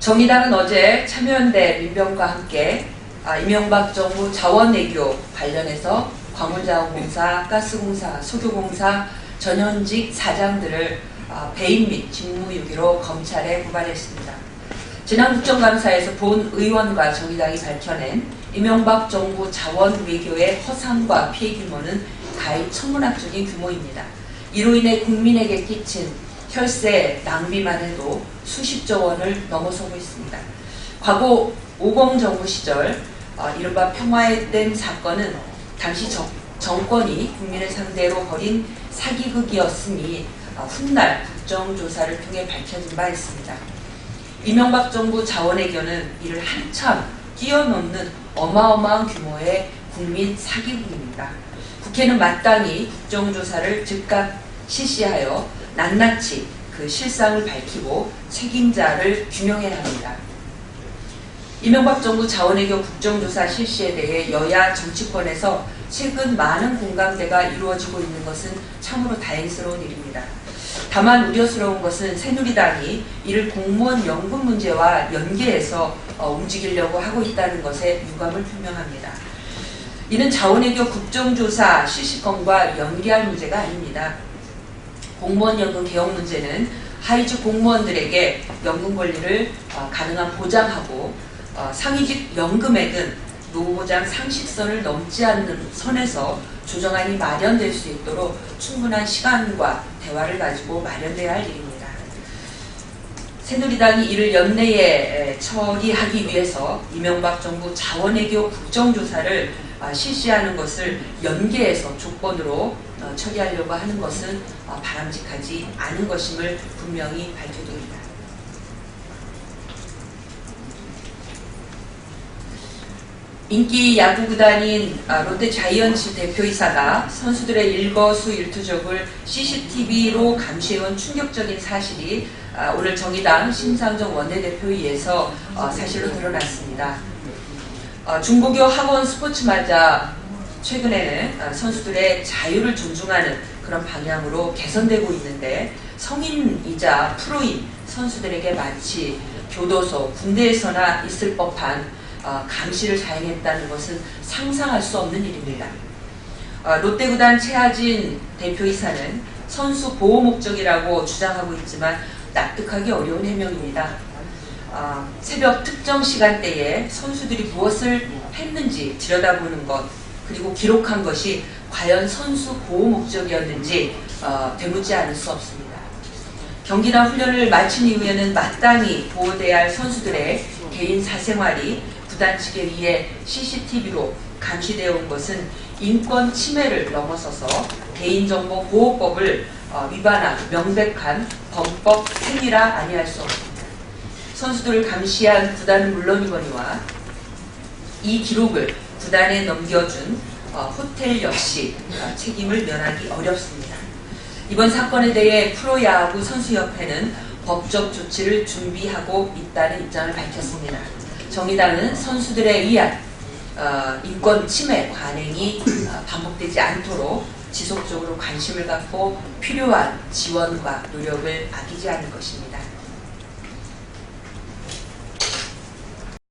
정의당은 어제 참여연대 민병과 함께 이명박 정부 자원외교 관련해서 광물자원공사, 가스공사, 석유공사 전현직 사장들을 배임 및 직무유기로 검찰에 고발했습니다. 지난 국정감사에서 본 의원과 정의당이 밝혀낸 이명박 정부 자원외교의 허상과 피해 규모는 가히 천문학적인 규모입니다. 이로 인해 국민에게 끼친 혈세 낭비만 해도 수십조 원을 넘어서고 있습니다. 과거 오공 정부 시절 이른바 평화의 댐 사건은 당시 정권이 국민을 상대로 벌인 사기극이었으니 훗날 국정조사를 통해 밝혀진 바 있습니다. 이명박 정부 자원외교는 이를 한참 뛰어넘는 어마어마한 규모의 국민 사기극입니다. 국회는 마땅히 국정조사를 즉각 실시하여 낱낱이 그 실상을 밝히고 책임자를 규명해야 합니다. 이명박 정부 자원외교 국정조사 실시에 대해 여야 정치권에서 최근 많은 공감대가 이루어지고 있는 것은 참으로 다행스러운 일입니다. 다만 우려스러운 것은 새누리당이 이를 공무원 연금 문제와 연계해서 움직이려고 하고 있다는 것에 유감을 표명합니다. 이는 자원외교 국정조사 실시권과 연계할 문제가 아닙니다. 공무원 연금 개혁 문제는 하위직 공무원들에게 연금 권리를 가능한 보장하고 상위직 연금액은 노후보장 상식선을 넘지 않는 선에서 조정안이 마련될 수 있도록 충분한 시간과 대화를 가지고 마련돼야 할 일입니다. 새누리당이 이를 연내에 처리하기 위해서 이명박 정부 자원외교 국정조사를 실시하는 것을 연계해서 조건으로 처리하려고 하는 것은 바람직하지 않은 것임을 분명히 밝혀둡니다. 인기 야구구단인 롯데자이언츠 대표이사가 선수들의 일거수일투족을 CCTV로 감시해온 충격적인 사실이 오늘 정의당 심상정 원내대표회의에서 사실로 드러났습니다. 중고교 학원 스포츠마다 최근에는 선수들의 자유를 존중하는 그런 방향으로 개선되고 있는데 성인이자 프로인 선수들에게 마치 교도소, 군대에서나 있을 법한 감시를 자행했다는 것은 상상할 수 없는 일입니다. 롯데구단 최하진 대표이사는 선수 보호 목적이라고 주장하고 있지만 납득하기 어려운 해명입니다. 새벽 특정 시간대에 선수들이 무엇을 했는지 들여다보는 것, 그리고 기록한 것이 과연 선수 보호 목적이었는지 되묻지 않을 수 없습니다. 경기나 훈련을 마친 이후에는 마땅히 보호돼야 할 선수들의 개인 사생활이 구단 측에 의해 CCTV로 감시되어 온 것은 인권 침해를 넘어서서 개인정보 보호법을 위반한 명백한 범법 행위라 아니할 수 없습니다. 선수들을 감시한 구단은 물론이거니와 이 기록을 구단에 넘겨준 호텔 역시 책임을 면하기 어렵습니다. 이번 사건에 대해 프로야구 선수협회는 법적 조치를 준비하고 있다는 입장을 밝혔습니다. 정의당은 선수들에 의한 인권 침해 관행이 반복되지 않도록 지속적으로 관심을 갖고 필요한 지원과 노력을 아끼지 않을 것입니다.